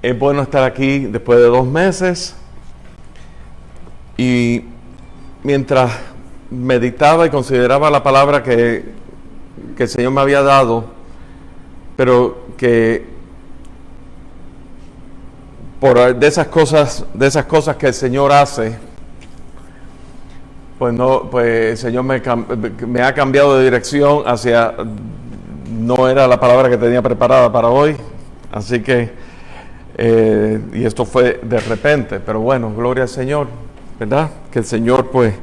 Es bueno estar aquí después de 2 meses. Y mientras meditaba y consideraba la palabra que el Señor me había dado, pero que de esas cosas que el Señor hace, pues el Señor me ha cambiado de dirección hacia, no era la palabra que tenía preparada para hoy, así que, y esto fue de repente, pero bueno, gloria al Señor, ¿verdad? Que el Señor pues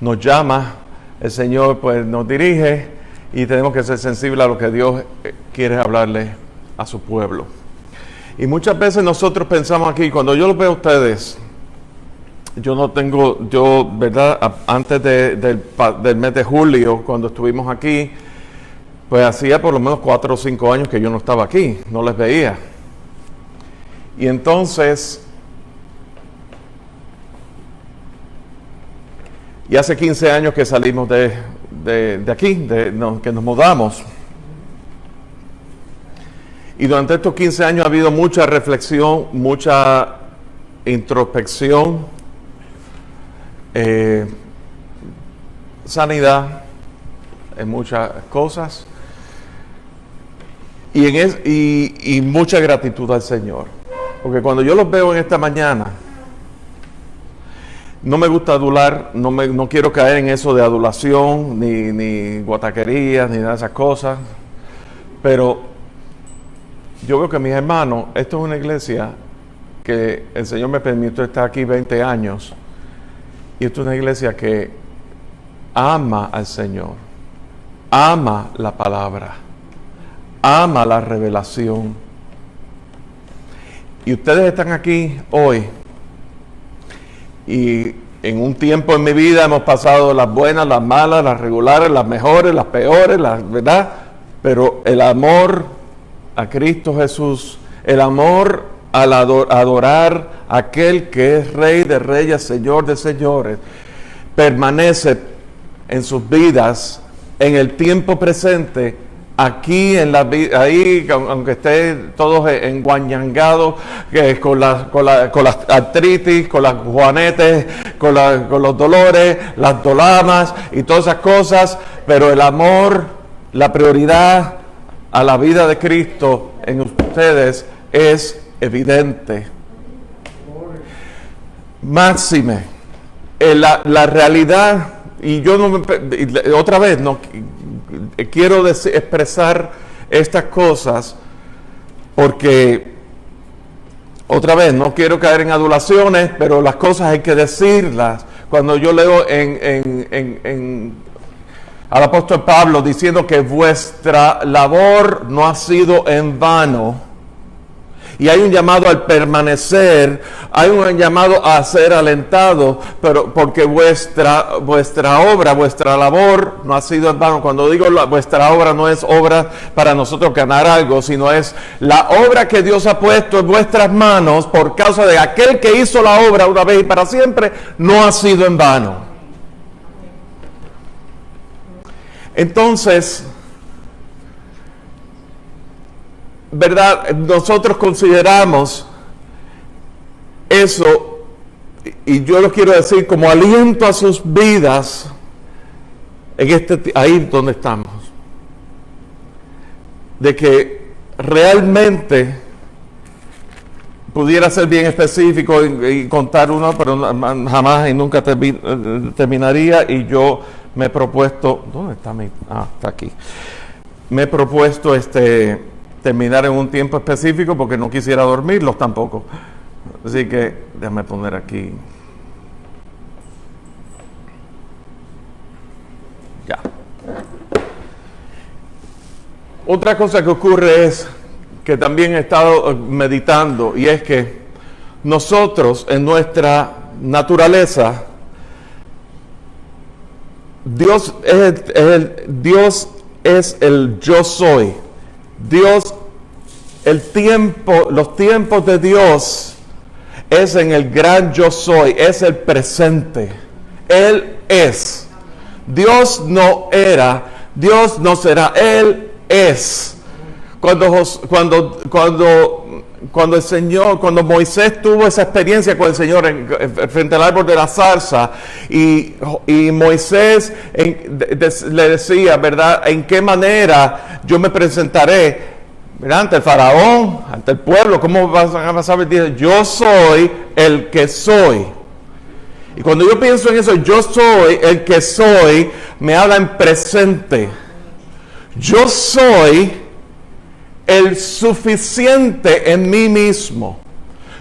nos llama, el Señor pues nos dirige y tenemos que ser sensibles a lo que Dios quiere hablarle a su pueblo. Y muchas veces nosotros pensamos aquí, cuando yo los veo a ustedes, ¿verdad? Antes del mes de julio, cuando estuvimos aquí, pues hacía por lo menos 4 o 5 años que yo no estaba aquí, no les veía. Y entonces, y hace 15 años que salimos de aquí, que nos mudamos. Y durante estos 15 años ha habido mucha reflexión, mucha introspección, sanidad en muchas cosas y mucha gratitud al Señor. Porque cuando yo los veo en esta mañana, no me gusta adular, no quiero caer en eso de adulación, ni guataquerías, ni nada de esas cosas, pero yo veo que mis hermanos, esto es una iglesia que el Señor me permitió estar aquí 20 años, y esto es una iglesia que ama al Señor, ama la palabra, ama la revelación. Y ustedes están aquí hoy, y en un tiempo en mi vida hemos pasado las buenas, las malas, las regulares, las mejores, las peores, ¿verdad? Pero el amor a Cristo Jesús, el amor al adorar a aquel que es Rey de Reyes, Señor de Señores, permanece en sus vidas, en el tiempo presente, aquí en la vida, ahí, aunque estén todos enguañangados, con las artritis, con las juanetes, con los dolores, las dolamas y todas esas cosas, pero el amor, la prioridad a la vida de Cristo en ustedes es evidente. Máxime, la realidad, y yo otra vez no quiero expresar estas cosas porque otra vez no quiero caer en adulaciones, pero las cosas hay que decirlas. Cuando yo leo al apóstol Pablo diciendo que vuestra labor no ha sido en vano, y hay un llamado al permanecer, hay un llamado a ser alentado, pero porque vuestra obra, vuestra labor no ha sido en vano. Cuando digo vuestra obra, no es obra para nosotros ganar algo, sino es la obra que Dios ha puesto en vuestras manos por causa de aquel que hizo la obra una vez y para siempre, no ha sido en vano. Entonces, ¿verdad? Nosotros consideramos eso, y yo lo quiero decir como aliento a sus vidas, ahí donde estamos, de que realmente pudiera ser bien específico y contar uno, pero jamás y nunca terminaría, y yo me he propuesto, ¿dónde está está aquí, me he propuesto terminar en un tiempo específico porque no quisiera dormirlos tampoco. Así que déjame poner aquí. Ya. Otra cosa que ocurre es que también he estado meditando, y es que nosotros en nuestra naturaleza, Dios es el yo soy. Dios, los tiempos de Dios es en el gran yo soy, es el presente. Él es. Dios no era, Dios no será, Él es. Cuando cuando Moisés tuvo esa experiencia con el Señor frente al árbol de la zarza, y Moisés le decía, ¿verdad?, ¿en qué manera yo me presentaré, ¿verdad?, ante el faraón, ante el pueblo? ¿Cómo vas a saber? Dice, yo soy el que soy. Y cuando yo pienso en eso, yo soy el que soy, me habla en presente. Yo soy el suficiente en mí mismo.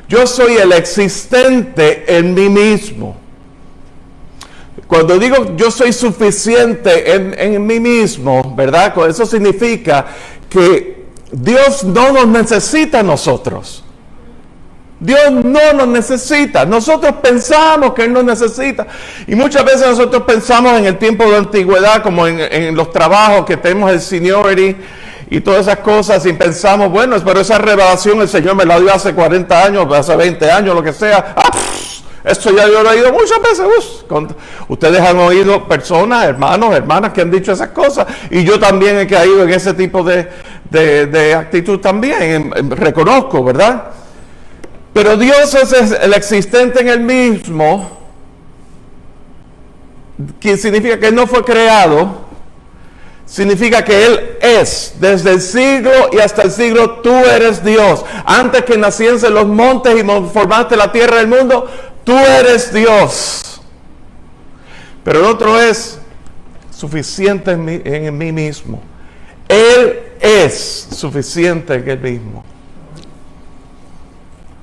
Yo soy el existente en mí mismo. Cuando digo yo soy suficiente en mí mismo, ¿verdad? Eso significa que Dios no nos necesita a nosotros. Dios no nos necesita. Nosotros pensamos que Él nos necesita. Y muchas veces nosotros pensamos en el tiempo de la antigüedad, como en los trabajos que tenemos el seniority y todas esas cosas, y pensamos, bueno, pero esa revelación el Señor me la dio hace 40 años, hace 20 años, lo que sea. Esto ya yo lo he oído muchas veces. Ustedes han oído personas, hermanos, hermanas que han dicho esas cosas, y yo también he caído en ese tipo de actitud también, reconozco, ¿verdad? Pero Dios es el existente en Él mismo, que significa que Él no fue creado. Significa que Él es, desde el siglo y hasta el siglo, tú eres Dios. Antes que naciesen los montes y formaste la tierra y el mundo, tú eres Dios. Pero el otro es suficiente en mí mismo. Él es suficiente en Él mismo.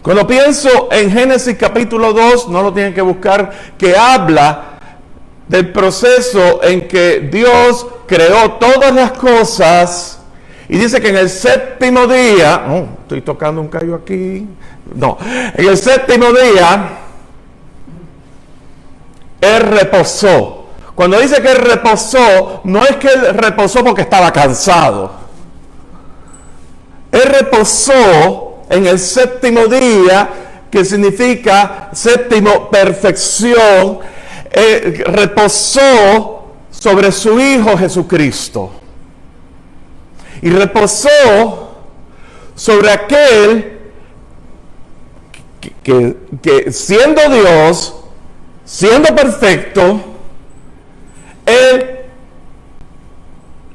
Cuando pienso en Génesis capítulo 2, no lo tienen que buscar, que habla del proceso en que Dios creó todas las cosas, y dice que en el séptimo día, estoy tocando un callo aquí, en el séptimo día, Él reposó. Cuando dice que Él reposó, no es que Él reposó porque estaba cansado. Él reposó en el séptimo día, que significa séptimo, perfección. Reposó sobre su Hijo Jesucristo, y reposó sobre aquel que siendo Dios, siendo perfecto, Él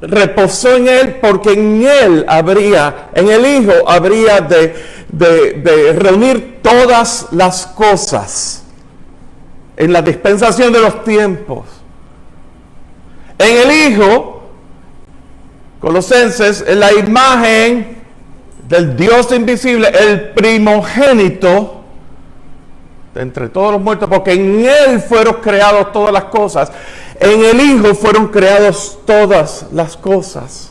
reposó en Él, porque en el Hijo habría de reunir todas las cosas en la dispensación de los tiempos. En el Hijo, Colosenses, en la imagen del Dios invisible, el primogénito de entre todos los muertos, porque en Él fueron creadas todas las cosas. En el Hijo fueron creadas todas las cosas.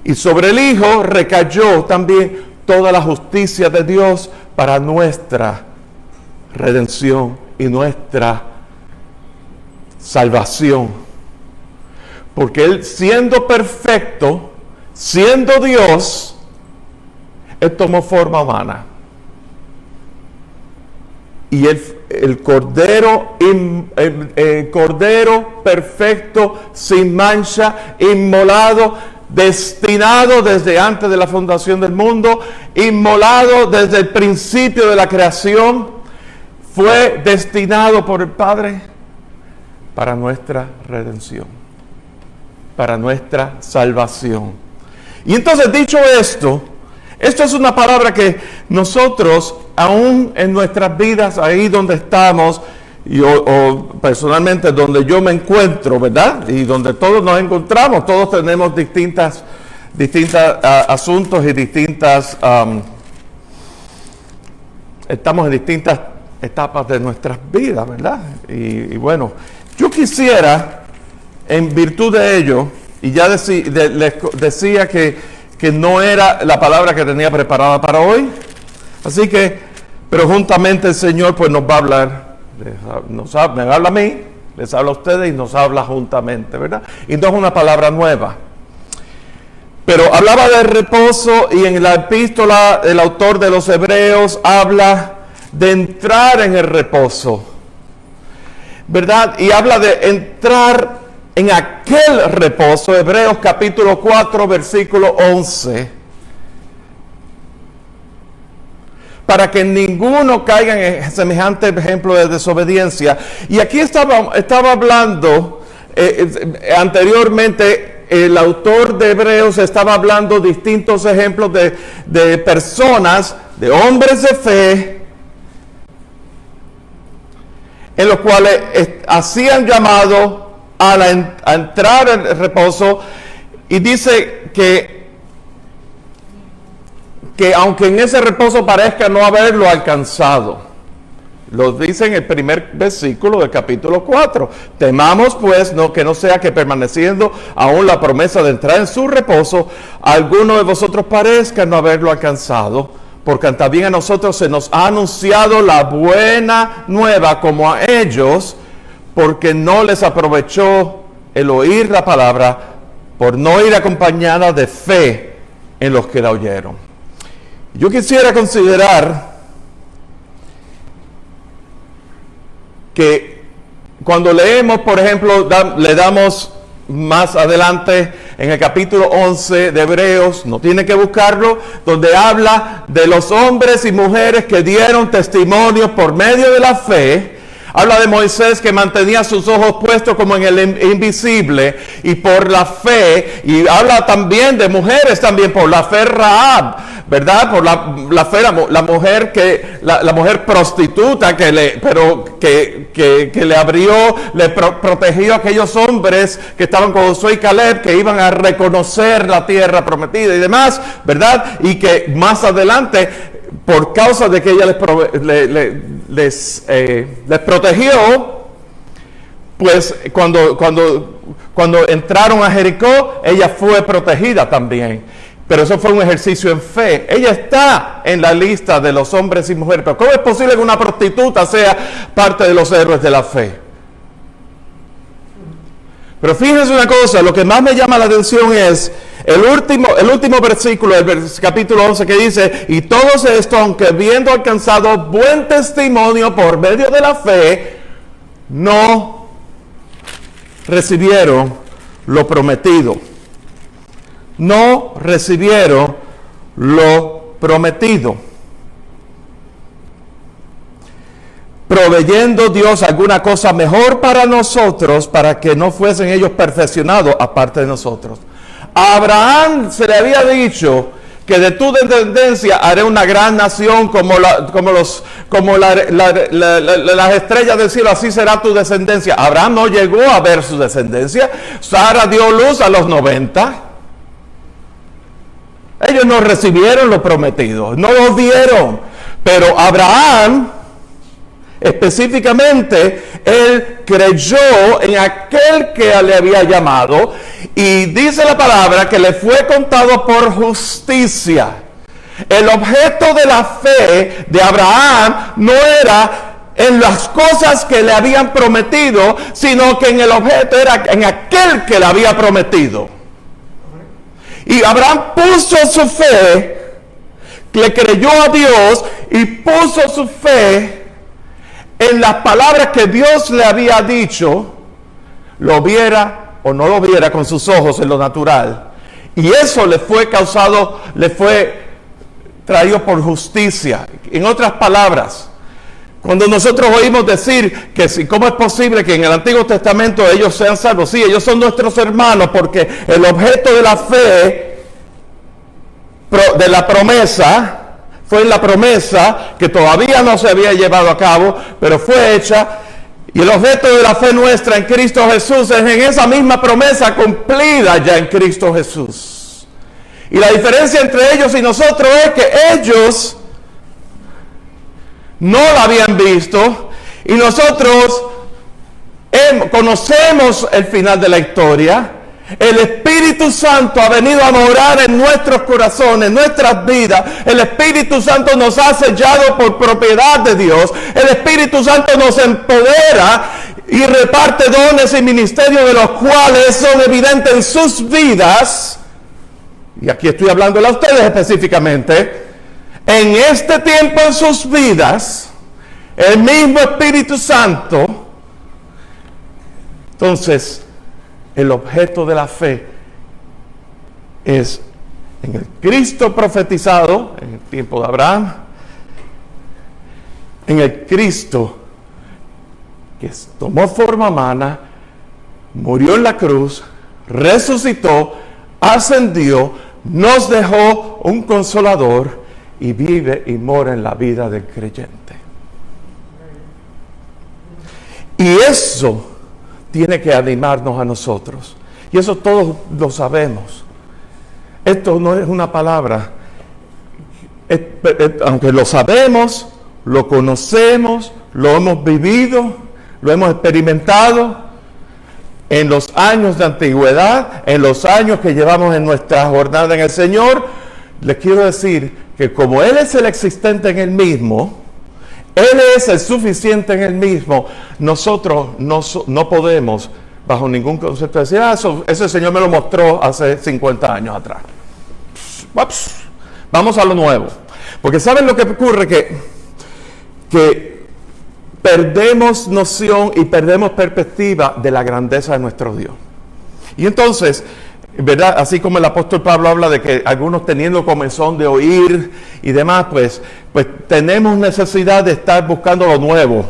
Y sobre el Hijo recayó también toda la justicia de Dios para nuestra redención y nuestra salvación. Porque Él, siendo perfecto, siendo Dios, Él tomó forma humana. Y el cordero perfecto, sin mancha, inmolado, destinado desde antes de la fundación del mundo, inmolado desde el principio de la creación, fue destinado por el Padre para nuestra redención, para nuestra salvación. Y entonces, dicho esto es una palabra que nosotros, aún en nuestras vidas, ahí donde estamos, o personalmente donde yo me encuentro, ¿verdad? Y donde todos nos encontramos, todos tenemos distintas asuntos y estamos en distintas etapas de nuestras vidas, ¿verdad? Y bueno, yo quisiera, en virtud de ello, y ya les decía que no era la palabra que tenía preparada para hoy, así que, pero juntamente el Señor pues nos va a hablar, me habla a mí, les habla a ustedes y nos habla juntamente, ¿verdad? Y no es una palabra nueva. Pero hablaba del reposo, y en la epístola el autor de los Hebreos habla de entrar en el reposo, ¿verdad? Y habla de entrar en aquel reposo. Hebreos capítulo 4 versículo 11 para que ninguno caiga en semejante ejemplo de desobediencia. Y aquí estaba hablando anteriormente, el autor de Hebreos estaba hablando distintos ejemplos de personas, de hombres de fe, en los cuales hacían llamado a entrar en el reposo, y dice que aunque en ese reposo parezca no haberlo alcanzado. Lo dice en el primer versículo del capítulo 4. Temamos pues que no sea que permaneciendo aún la promesa de entrar en su reposo, alguno de vosotros parezca no haberlo alcanzado, porque también a nosotros se nos ha anunciado la buena nueva como a ellos, porque no les aprovechó el oír la palabra, por no ir acompañada de fe en los que la oyeron. Yo quisiera considerar que cuando leemos, por ejemplo, le damos más adelante en el capítulo 11 de Hebreos, no tiene que buscarlo, donde habla de los hombres y mujeres que dieron testimonio por medio de la fe. Habla de Moisés que mantenía sus ojos puestos como en el invisible y por la fe, y habla también de mujeres también por la fe Rahab, ¿verdad? Por la fe, la mujer prostituta que le abrió, le protegió a aquellos hombres que estaban con Josué y Caleb, que iban a reconocer la tierra prometida y demás, ¿verdad? Y que más adelante, por causa de que ella les protegió, pues cuando entraron a Jericó, ella fue protegida también. Pero eso fue un ejercicio en fe. Ella está en la lista de los hombres y mujeres. Pero ¿cómo es posible que una prostituta sea parte de los héroes de la fe? Pero fíjense una cosa, lo que más me llama la atención es el último versículo del capítulo 11 que dice: y todos estos, aunque habiendo alcanzado buen testimonio por medio de la fe, no recibieron lo prometido. No recibieron lo prometido. Proveyendo Dios alguna cosa mejor para nosotros, para que no fuesen ellos perfeccionados aparte de nosotros. A Abraham se le había dicho que de tu descendencia haré una gran nación como las estrellas del cielo, así será tu descendencia. Abraham no llegó a ver su descendencia. Sara dio luz a los 90. Ellos no recibieron lo prometido, no lo vieron. Pero Abraham, específicamente, él creyó en aquel que le había llamado, y dice la palabra que le fue contado por justicia. El objeto de la fe de Abraham no era en las cosas que le habían prometido, sino que en el objeto era en aquel que le había prometido. Y Abraham puso su fe, le creyó a Dios y puso su fe en las palabras que Dios le había dicho, lo viera o no lo viera con sus ojos en lo natural. Y eso le fue traído por justicia. En otras palabras, cuando nosotros oímos decir que si, ¿cómo es posible que en el Antiguo Testamento ellos sean salvos? Sí, ellos son nuestros hermanos, porque el objeto de la fe, de la promesa, fue la promesa que todavía no se había llevado a cabo, pero fue hecha. Y el objeto de la fe nuestra en Cristo Jesús es en esa misma promesa cumplida ya en Cristo Jesús. Y la diferencia entre ellos y nosotros es que ellos no la habían visto, y nosotros conocemos el final de la historia. El Espíritu Santo ha venido a morar en nuestros corazones, en nuestras vidas. El Espíritu Santo nos ha sellado por propiedad de Dios. El Espíritu Santo nos empodera y reparte dones y ministerios de los cuales son evidentes en sus vidas. Y aquí estoy hablándole a ustedes específicamente. En este tiempo en sus vidas, el mismo Espíritu Santo. Entonces, el objeto de la fe es en el Cristo profetizado en el tiempo de Abraham, en el Cristo que tomó forma humana, murió en la cruz, resucitó, ascendió, nos dejó un consolador y vive y mora en la vida del creyente. Y eso tiene que animarnos a nosotros. Y eso todos lo sabemos. Esto no es una palabra. Aunque lo sabemos, lo conocemos, lo hemos vivido, lo hemos experimentado en los años de antigüedad, en los años que llevamos en nuestra jornada en el Señor, les quiero decir que como Él es el existente en Él mismo, Él es el suficiente en Él mismo, nosotros no podemos, bajo ningún concepto, decir, ese Señor me lo mostró hace 50 años atrás. Ups, vamos a lo nuevo. Porque ¿saben lo que ocurre? Que perdemos noción y perdemos perspectiva de la grandeza de nuestro Dios. Y entonces, ¿verdad? Así como el apóstol Pablo habla de que algunos teniendo comezón de oír y demás, pues tenemos necesidad de estar buscando lo nuevo.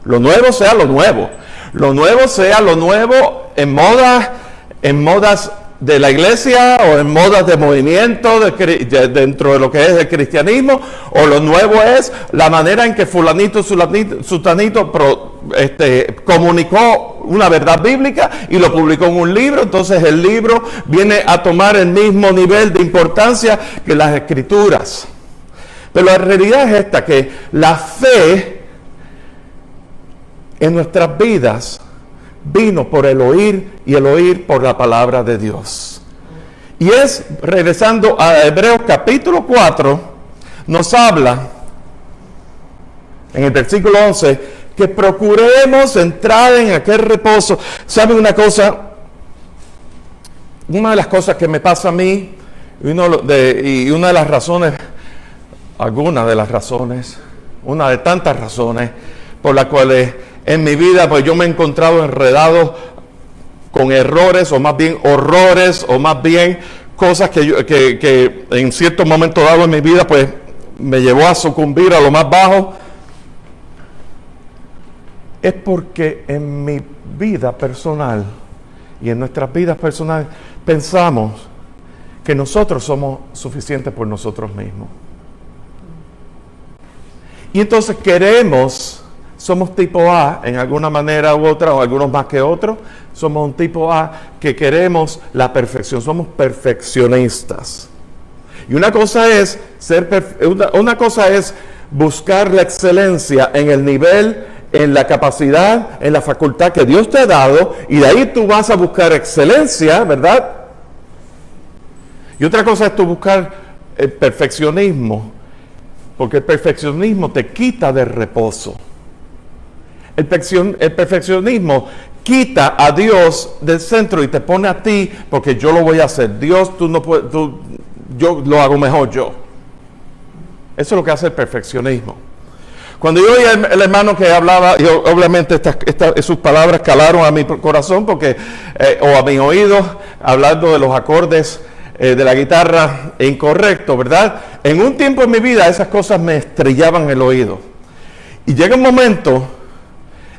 Lo nuevo sea lo nuevo. Lo nuevo sea lo nuevo en modas de la iglesia o en modas de movimiento dentro de lo que es el cristianismo, o lo nuevo es la manera en que fulanito, sutanito comunicó una verdad bíblica y lo publicó en un libro. Entonces el libro viene a tomar el mismo nivel de importancia que las escrituras. Pero la realidad es esta, que la fe en nuestras vidas vino por el oír y el oír por la palabra de Dios. Y es, regresando a Hebreos capítulo 4, nos habla en el versículo 11 que procuremos entrar en aquel reposo. ¿Saben una cosa? Una de las cosas que me pasa a mí, una de las razones, una de tantas razones por las cuales en mi vida, pues yo me he encontrado enredado con errores, o más bien horrores, o más bien cosas que en cierto momento dado en mi vida, pues me llevó a sucumbir a lo más bajo. Es porque en mi vida personal y en nuestras vidas personales pensamos que nosotros somos suficientes por nosotros mismos. Y entonces somos tipo A en alguna manera u otra, o algunos más que otros. Somos un tipo A que queremos la perfección, somos perfeccionistas. Y una cosa es una cosa es buscar la excelencia en el nivel, en la capacidad, en la facultad que Dios te ha dado, y de ahí tú vas a buscar excelencia, ¿verdad? Y otra cosa es tú buscar el perfeccionismo, porque el perfeccionismo te quita de reposo. El perfeccionismo quita a Dios del centro y te pone a ti, porque yo lo voy a hacer. Dios, tú no puedes, yo lo hago mejor yo. Eso es lo que hace el perfeccionismo. Cuando yo oí el hermano que hablaba, y obviamente sus palabras calaron a mi corazón, porque o a mi oído, hablando de los acordes de la guitarra incorrecto, ¿verdad? En un tiempo en mi vida esas cosas me estrellaban el oído. Y llega un momento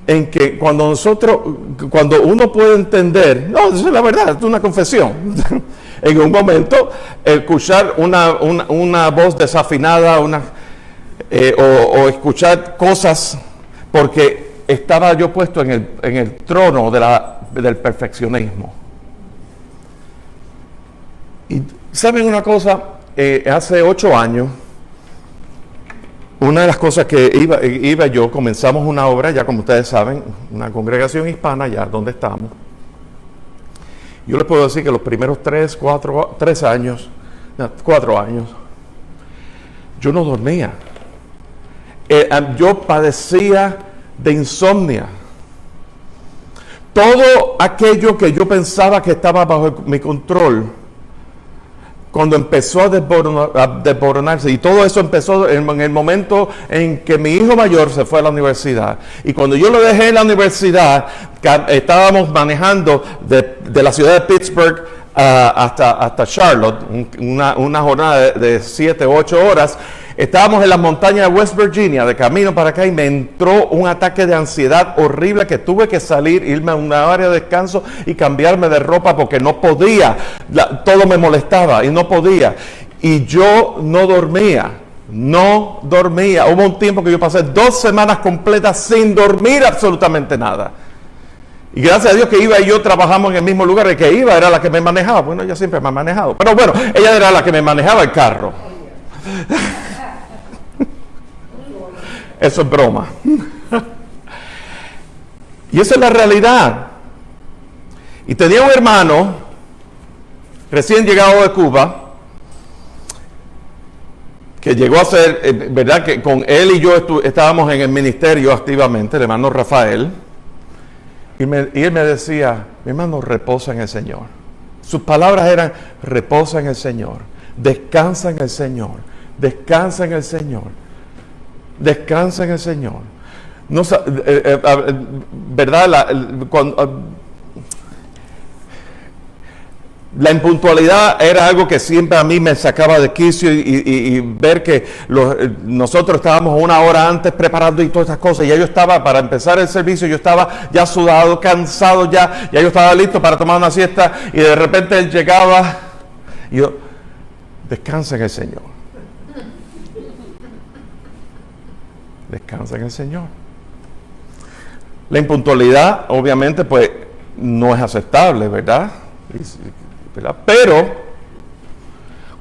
en que cuando uno puede entender, no, eso es la verdad, es una confesión. En un momento, escuchar una voz desafinada, o escuchar cosas, porque estaba yo puesto en el trono del perfeccionismo. Y ¿saben una cosa? Hace 8 años, una de las cosas que comenzamos una obra, ya como ustedes saben, una congregación hispana, ya donde estamos. Yo les puedo decir que los primeros 4 años, yo no dormía. Yo padecía de insomnia. Todo aquello que yo pensaba que estaba bajo mi control, cuando empezó a desboronarse, y todo eso empezó en el momento en que mi hijo mayor se fue a la universidad. Y cuando yo lo dejé en la universidad, estábamos manejando de la ciudad de Pittsburgh hasta Charlotte, una jornada de 7 u 8 horas, Estábamos en las montañas de West Virginia, de camino para acá, y me entró un ataque de ansiedad horrible que tuve que salir, irme a una área de descanso y cambiarme de ropa porque no podía. Todo me molestaba y no podía. Y yo no dormía. Hubo un tiempo que yo pasé 2 semanas completas sin dormir absolutamente nada. Y gracias a Dios que Iva y yo trabajamos en el mismo lugar, y que Iva era la que me manejaba. Bueno, ella siempre me ha manejado. Pero bueno, ella era la que me manejaba el carro. Eso es broma. Y esa es la realidad. Y tenía un hermano recién llegado de Cuba, que llegó a ser, verdad que con él y yo estábamos en el ministerio activamente, el hermano Rafael, y él me decía, mi hermano, reposa en el Señor. Sus palabras eran, reposa en el Señor, descansa en el Señor, descansa en el Señor, descansa en el Señor. No, ¿verdad? La impuntualidad era algo que siempre a mí me sacaba de quicio, y ver que nosotros estábamos 1 hora antes preparando y todas estas cosas, y ya yo estaba, para empezar el servicio, yo estaba ya sudado, cansado, ya yo estaba listo para tomar una siesta, y de repente él llegaba, y yo, descansa en el Señor. Descansa en el Señor. La impuntualidad, obviamente, pues, no es aceptable, ¿verdad? ¿Verdad? Pero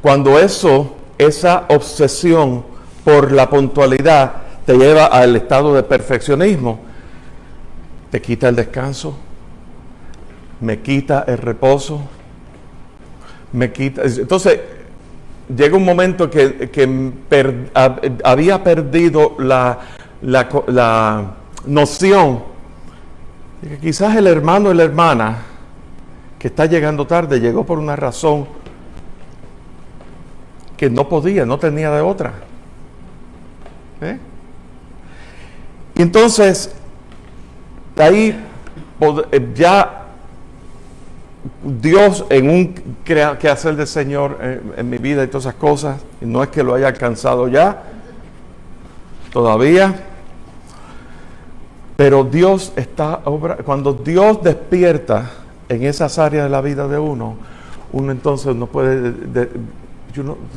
cuando esa obsesión por la puntualidad te lleva al estado de perfeccionismo, te quita el descanso, me quita el reposo, entonces llega un momento que había perdido la noción de que quizás el hermano o la hermana que está llegando tarde, llegó por una razón que no tenía de otra. Y entonces, ahí ya Dios, en un quehacer del Señor en mi vida y todas esas cosas, y no es que lo haya alcanzado ya, todavía, pero Dios cuando Dios despierta en esas áreas de la vida de uno entonces no puede,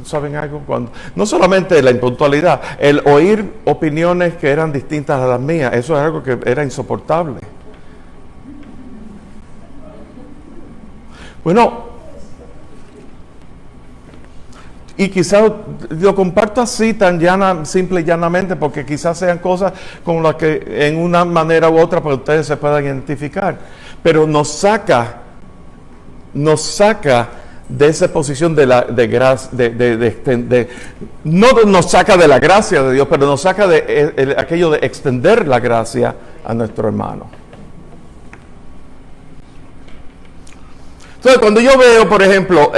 ¿saben algo? No solamente la impuntualidad, el oír opiniones que eran distintas a las mías, eso es algo que era insoportable. Bueno, y quizás lo comparto así tan simple y llanamente, porque quizás sean cosas con las que en una manera u otra pues ustedes se puedan identificar, pero nos saca de esa posición no nos saca de la gracia de Dios, pero nos saca de aquello de extender la gracia a nuestro hermano. Entonces, cuando yo veo, por ejemplo,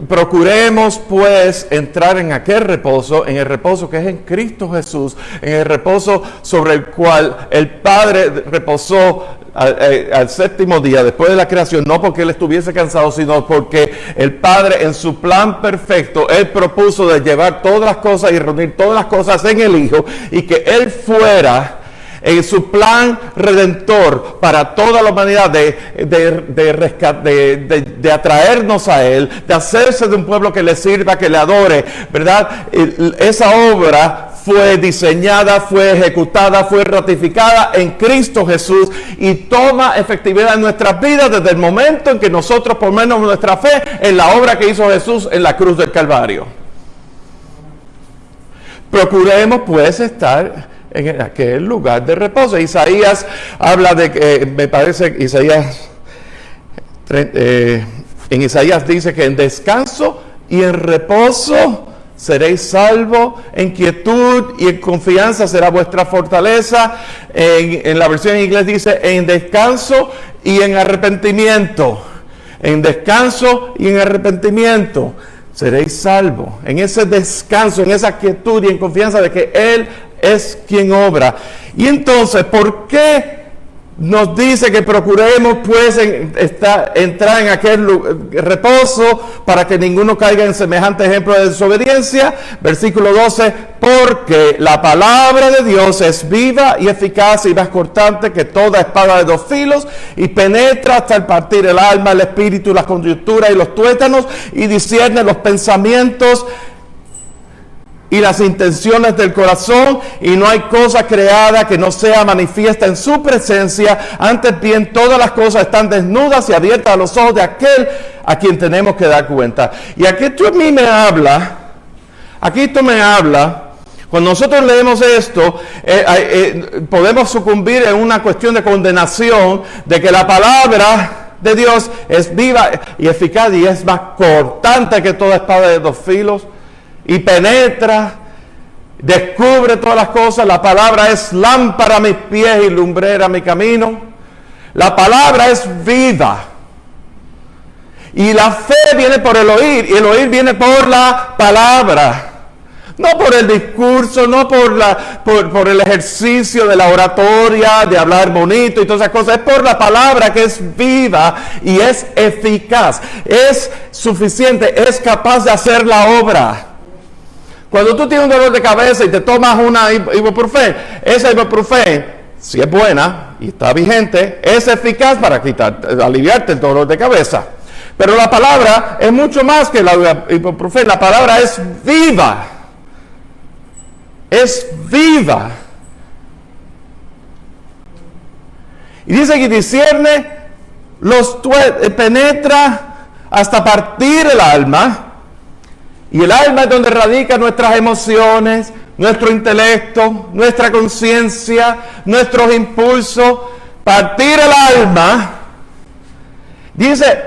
procuremos pues entrar en aquel reposo, en el reposo que es en Cristo Jesús, en el reposo sobre el cual el Padre reposó al 7º día después de la creación, no porque Él estuviese cansado, sino porque el Padre en su plan perfecto, Él propuso de llevar todas las cosas y reunir todas las cosas en el Hijo, y que Él fuera en su plan redentor para toda la humanidad de atraernos a Él, de hacerse de un pueblo que le sirva, que le adore, ¿verdad? Esa obra fue diseñada, fue ejecutada, fue ratificada en Cristo Jesús, y toma efectividad en nuestras vidas desde el momento en que nosotros ponemos nuestra fe en la obra que hizo Jesús en la cruz del Calvario. Procuremos pues estar en aquel lugar de reposo. Isaías habla de que, me parece, en Isaías dice que en descanso y en reposo seréis salvos, en quietud y en confianza será vuestra fortaleza. En la versión en inglés dice en descanso y en arrepentimiento. En descanso y en arrepentimiento seréis salvos. En ese descanso, en esa quietud y en confianza de que Él es quien obra. Y entonces, ¿por qué nos dice que procuremos pues entrar en aquel reposo para que ninguno caiga en semejante ejemplo de desobediencia. Versículo 12, porque la palabra de Dios es viva y eficaz y más cortante que toda espada de dos filos y penetra hasta el partir el alma, el espíritu, las coyunturas y los tuétanos y discierne los pensamientos y las intenciones del corazón, y no hay cosa creada que no sea manifiesta en su presencia. Antes bien, todas las cosas están desnudas y abiertas a los ojos de aquel a quien tenemos que dar cuenta. Y aquí tú me habla, cuando nosotros leemos esto, podemos sucumbir en una cuestión de condenación, de que la palabra de Dios es viva y eficaz y es más cortante que toda espada de dos filos, y penetra, descubre todas las cosas. La palabra es lámpara a mis pies y lumbrera a mi camino. La palabra es vida. Y la fe viene por el oír, y el oír viene por la palabra. No por el discurso, no por el ejercicio de la oratoria, de hablar bonito y todas esas cosas. Es por la palabra que es viva y es eficaz. Es suficiente, es capaz de hacer la obra. Cuando tú tienes un dolor de cabeza y te tomas una ibuprofeno, esa ibuprofeno, si es buena y está vigente, es eficaz para aliviarte el dolor de cabeza. Pero la palabra es mucho más que la ibuprofeno. La palabra es viva. Es viva. Y dice que discierne, penetra hasta partir el alma. Y el alma es donde radican nuestras emociones, nuestro intelecto, nuestra conciencia, nuestros impulsos. Partir el alma, dice,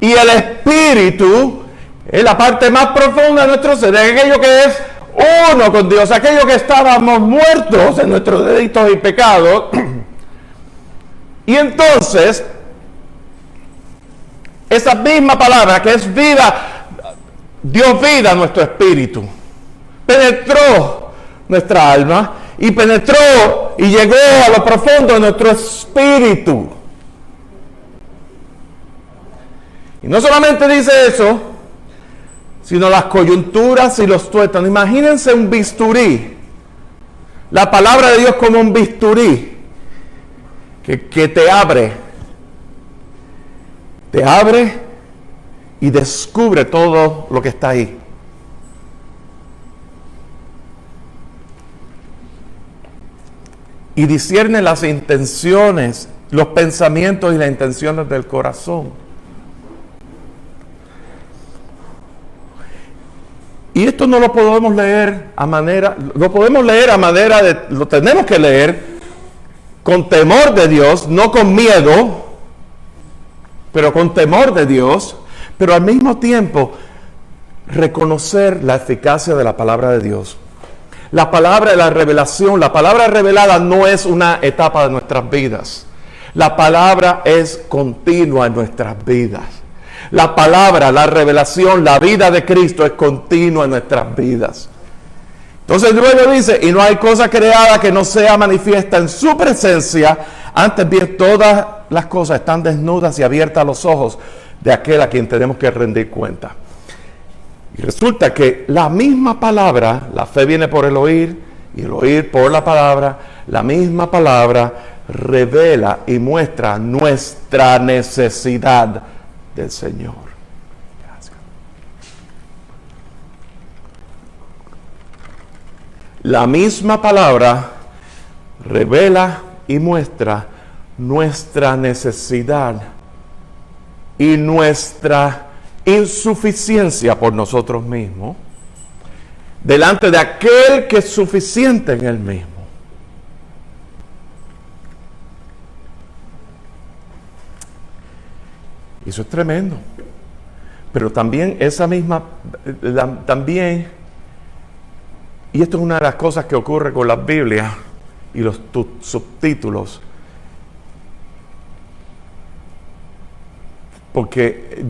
y el espíritu es la parte más profunda de nuestro ser, aquello que es uno con Dios, aquello que estábamos muertos en nuestros delitos y pecados. Y entonces, esa misma palabra que es viva, dio vida a nuestro espíritu, penetró nuestra alma y penetró y llegó a lo profundo de nuestro espíritu. Y no solamente dice eso, sino las coyunturas y los tuétanos. Imagínense un bisturí, la palabra de Dios como un bisturí que te abre y descubre todo lo que está ahí. Y discierne las intenciones, los pensamientos y las intenciones del corazón. Y esto no lo podemos leer lo tenemos que leer con temor de Dios, no con miedo, pero con temor de Dios. Pero al mismo tiempo, reconocer la eficacia de la palabra de Dios. La palabra de la revelación, la palabra revelada no es una etapa de nuestras vidas. La palabra es continua en nuestras vidas. La palabra, la revelación, la vida de Cristo es continua en nuestras vidas. Entonces luego dice, y no hay cosa creada que no sea manifiesta en su presencia. Antes bien, todas las cosas están desnudas y abiertas a los ojos de aquel a quien tenemos que rendir cuenta. Y resulta que la misma palabra, la fe viene por el oír, y el oír por la palabra, la misma palabra revela y muestra nuestra necesidad del Señor. La misma palabra revela y muestra nuestra necesidad y nuestra insuficiencia por nosotros mismos delante de aquel que es suficiente en él mismo. Eso es tremendo. Pero también esa misma, y esto es una de las cosas que ocurre con las Biblias y los subtítulos, porque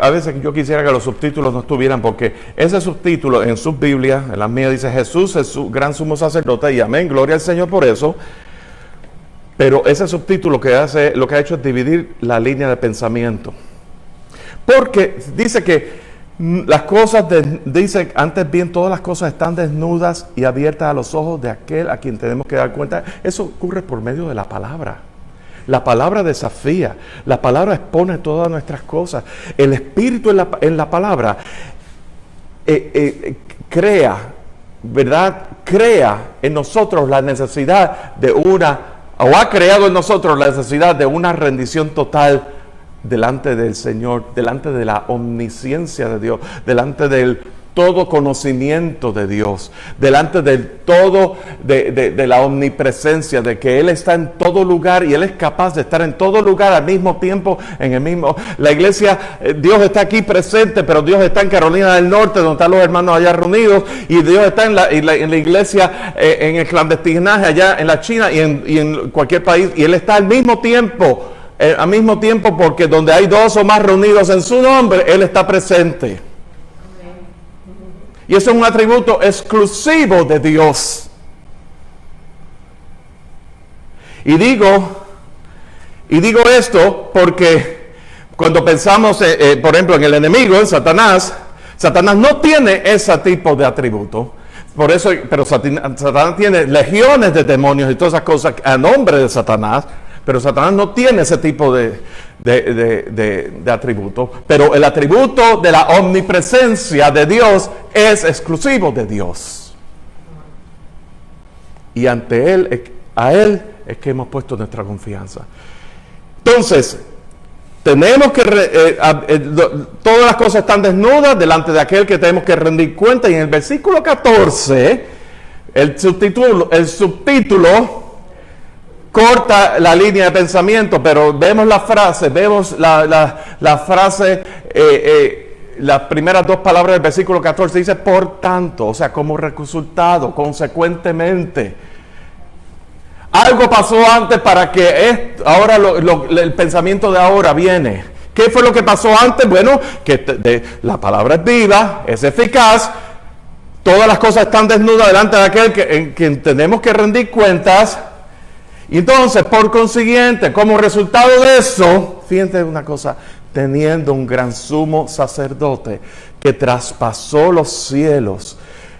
a veces yo quisiera que los subtítulos no estuvieran, porque ese subtítulo en sus Biblias, en las mías dice Jesús es su gran sumo sacerdote, y amén, gloria al Señor por eso. Pero ese subtítulo lo que ha hecho es dividir la línea de pensamiento. Porque dice que las cosas, dice antes bien, todas las cosas están desnudas y abiertas a los ojos de aquel a quien tenemos que dar cuenta. Eso ocurre por medio de la palabra. La palabra desafía, la palabra expone todas nuestras cosas. El Espíritu en la palabra crea, ¿verdad? Crea en nosotros la necesidad de o ha creado en nosotros la necesidad de una rendición total delante del Señor, delante de la omnisciencia de Dios, delante del todo conocimiento de Dios, delante del todo de la omnipresencia, de que Él está en todo lugar y Él es capaz de estar en todo lugar al mismo tiempo, la iglesia, Dios está aquí presente, pero Dios está en Carolina del Norte, donde están los hermanos allá reunidos, y Dios está en la iglesia, en el clandestinaje allá en la China y en cualquier país, y Él está al mismo tiempo, porque donde hay dos o más reunidos en su nombre, Él está presente. Y eso es un atributo exclusivo de Dios. Y digo esto porque cuando pensamos, por ejemplo, en el enemigo, en Satanás no tiene ese tipo de atributo. Por eso, pero Satanás tiene legiones de demonios y todas esas cosas a nombre de Satanás. Pero Satanás no tiene ese tipo de atributo. Pero el atributo de la omnipresencia de Dios es exclusivo de Dios. Y a Él es que hemos puesto nuestra confianza. Entonces, tenemos que, todas las cosas están desnudas delante de aquel que tenemos que rendir cuenta. Y en el versículo 14, el subtítulo corta la línea de pensamiento, pero vemos la frase, las primeras dos palabras del versículo 14 dice por tanto, o sea, como resultado, consecuentemente. Algo pasó antes para que ahora el pensamiento de ahora viene. ¿Qué fue lo que pasó antes? Bueno, que la palabra es viva, es eficaz, todas las cosas están desnudas delante de aquel en quien tenemos que rendir cuentas. Y entonces, por consiguiente, como resultado de eso, fíjense una cosa, teniendo un gran sumo sacerdote que traspasó los cielos,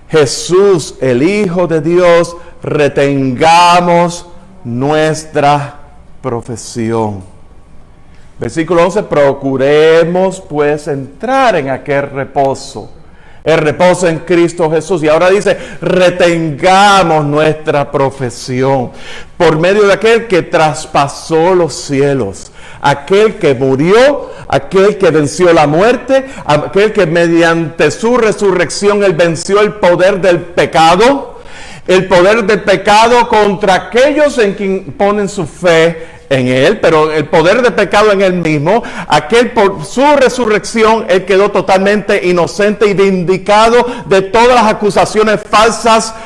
Jesús, el Hijo de Dios, retengamos nuestra profesión. Versículo 11, procuremos pues entrar en aquel reposo. El reposo en Cristo Jesús. Y ahora dice, retengamos nuestra profesión por medio de aquel que traspasó los cielos. Aquel que murió, aquel que venció la muerte, aquel que mediante su resurrección Él venció el poder del pecado. El poder del pecado contra aquellos en quien ponen su fe en Él, pero el poder del pecado en Él mismo, aquel por su resurrección, Él quedó totalmente inocente y vindicado de todas las acusaciones falsas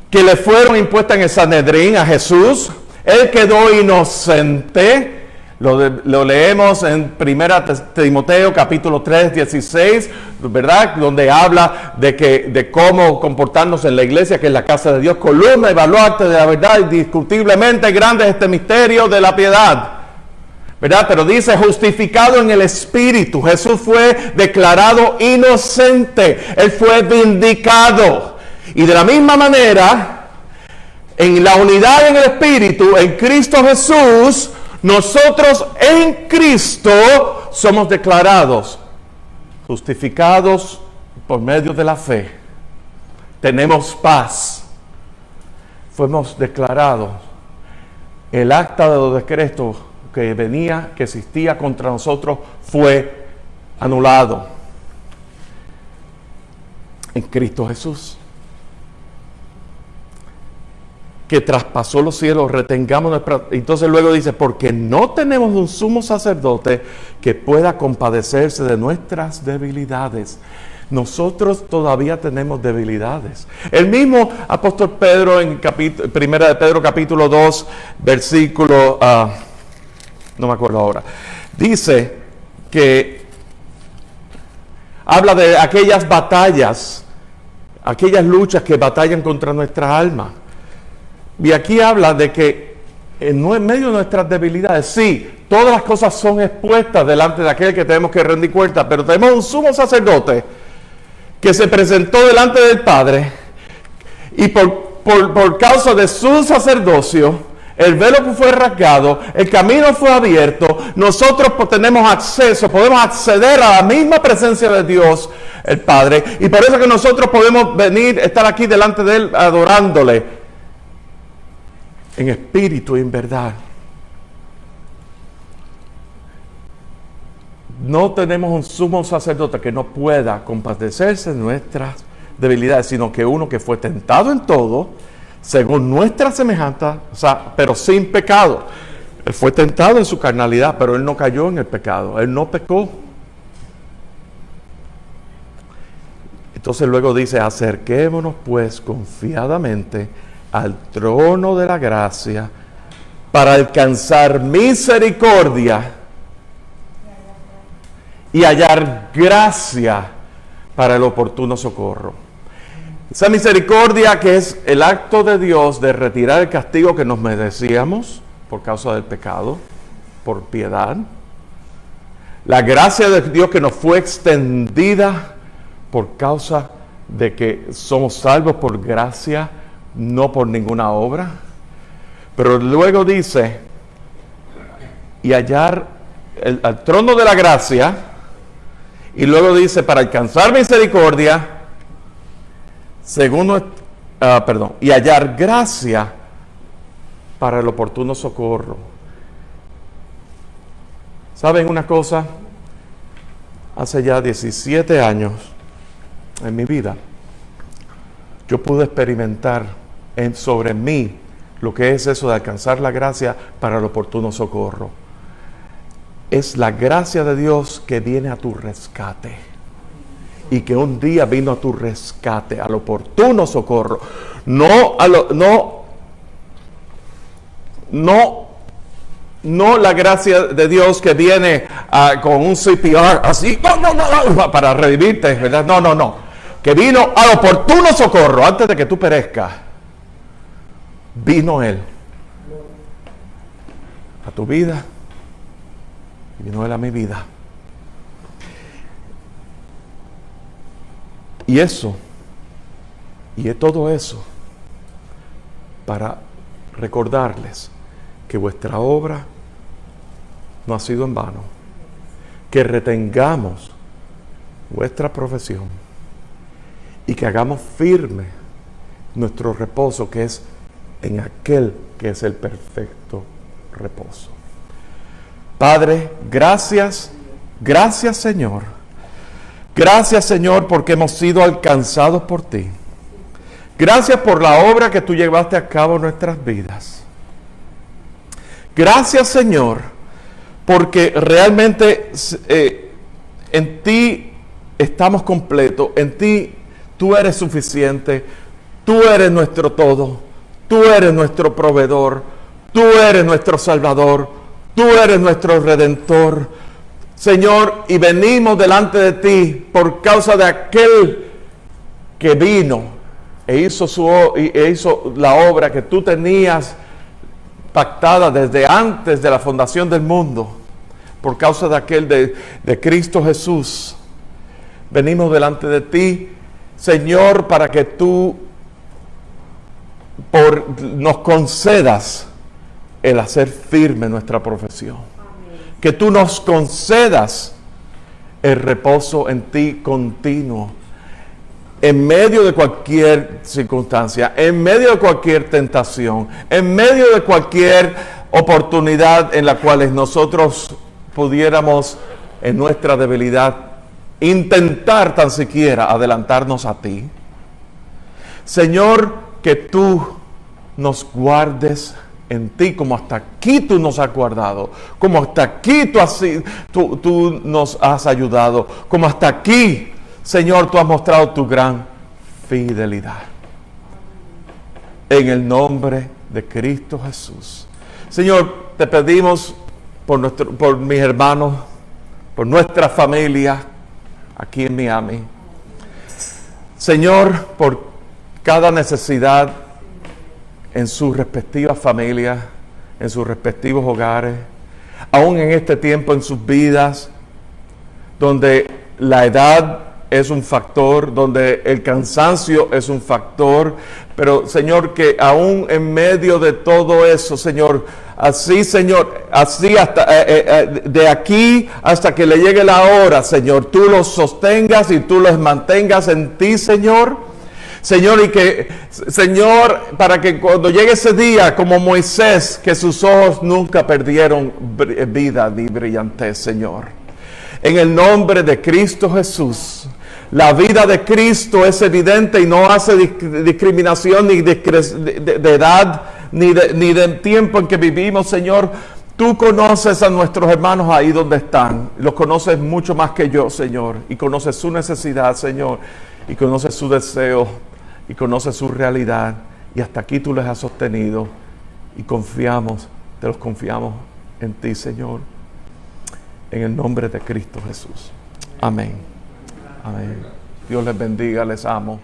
que le fueron impuestas en el Sanedrín a Jesús. Él quedó inocente. Lo leemos en 1 Timoteo capítulo 3, 16, ¿verdad? Donde habla de cómo comportarnos en la iglesia, que es la casa de Dios, columna y baluarte de la verdad, indiscutiblemente grande es este misterio de la piedad, ¿verdad? Pero dice, justificado en el Espíritu. Jesús fue declarado inocente, Él fue vindicado. Y de la misma manera, en la unidad en el Espíritu, en Cristo Jesús, nosotros en Cristo somos declarados justificados por medio de la fe. Tenemos paz. Fuimos declarados. El acta de los decretos que existía contra nosotros fue anulado en Cristo Jesús, que traspasó los cielos, retengamos. Entonces luego dice, porque no tenemos un sumo sacerdote que pueda compadecerse de nuestras debilidades. Nosotros todavía tenemos debilidades. El mismo apóstol Pedro en Primera de Pedro capítulo 2, versículo, no me acuerdo ahora, dice que habla de aquellas batallas, aquellas luchas que batallan contra nuestra alma. Y aquí habla de que en medio de nuestras debilidades. Sí, todas las cosas son expuestas delante de aquel que tenemos que rendir cuenta, pero tenemos un sumo sacerdote que se presentó delante del Padre y por causa de su sacerdocio, el velo fue rasgado, el camino fue abierto, nosotros tenemos acceso, podemos acceder a la misma presencia de Dios, el Padre, y por eso que nosotros podemos venir, estar aquí delante de Él adorándole en espíritu y en verdad. No tenemos un sumo sacerdote que no pueda compadecerse de nuestras debilidades, sino que uno que fue tentado en todo, según nuestra semejanza, o sea, pero sin pecado. Él fue tentado en su carnalidad, pero él no cayó en el pecado, él no pecó. Entonces luego dice, acerquémonos pues confiadamente al trono de la gracia para alcanzar misericordia y hallar gracia para el oportuno socorro. Esa misericordia que es el acto de Dios de retirar el castigo que nos merecíamos por causa del pecado, por piedad. La gracia de Dios que nos fue extendida por causa de que somos salvos por gracia, no por ninguna obra. Pero luego dice, y hallar al trono de la gracia, y luego dice, para alcanzar misericordia, y hallar gracia para el oportuno socorro. ¿Saben una cosa? Hace ya 17 años en mi vida, yo pude experimentar sobre mí lo que es eso de alcanzar la gracia para el oportuno socorro. Es la gracia de Dios que viene a tu rescate. Y que un día vino a tu rescate, al oportuno socorro. No la gracia de Dios que viene con un CPR así, para revivirte, ¿verdad? No. Que vino al oportuno socorro antes de que tú perezcas. Vino Él a tu vida y vino Él a mi vida. Y todo eso para recordarles que vuestra obra no ha sido en vano, que retengamos vuestra profesión y que hagamos firme nuestro reposo, que es en aquel que es el perfecto reposo. Padre, gracias Señor. Gracias, Señor, porque hemos sido alcanzados por ti. Gracias por la obra que tú llevaste a cabo en nuestras vidas. Gracias, Señor, porque realmente en ti estamos completos. En ti tú eres suficiente. Tú eres nuestro todo. Tú eres nuestro proveedor. Tú eres nuestro Salvador. Tú eres nuestro Redentor. Señor, y venimos delante de ti por causa de aquel que vino e hizo la obra que tú tenías pactada desde antes de la fundación del mundo, por causa de aquel de Cristo Jesús. Venimos delante de ti, Señor, para que tú nos concedas el hacer firme nuestra profesión. Que tú nos concedas el reposo en ti continuo, en medio de cualquier circunstancia, en medio de cualquier tentación, en medio de cualquier oportunidad en la cual nosotros pudiéramos, en nuestra debilidad, intentar tan siquiera adelantarnos a ti. Señor, que tú nos guardes en ti, como hasta aquí tú nos has guardado, como hasta aquí tú nos has ayudado, como hasta aquí, Señor, tú has mostrado tu gran fidelidad. En el nombre de Cristo Jesús. Señor, te pedimos por mis hermanos, por nuestra familia aquí en Miami. Señor, por cada necesidad en sus respectivas familias, en sus respectivos hogares, aún en este tiempo en sus vidas, donde la edad es un factor, donde el cansancio es un factor, pero Señor, que aún en medio de todo eso, Señor, así Señor, así hasta de aquí hasta que le llegue la hora, Señor, tú los sostengas y tú los mantengas en ti, Señor. Señor, y que, Señor, para que cuando llegue ese día, como Moisés, que sus ojos nunca perdieron vida ni brillantez, Señor. En el nombre de Cristo Jesús. La vida de Cristo es evidente y no hace discriminación ni de edad, ni de tiempo en que vivimos, Señor. Tú conoces a nuestros hermanos ahí donde están. Los conoces mucho más que yo, Señor. Y conoces su necesidad, Señor. Y conoces su deseo. Y conoces su realidad. Y hasta aquí tú les has sostenido. Y confiamos, te los confiamos en ti, Señor. En el nombre de Cristo Jesús. Amén. Amén. Dios les bendiga, les amo.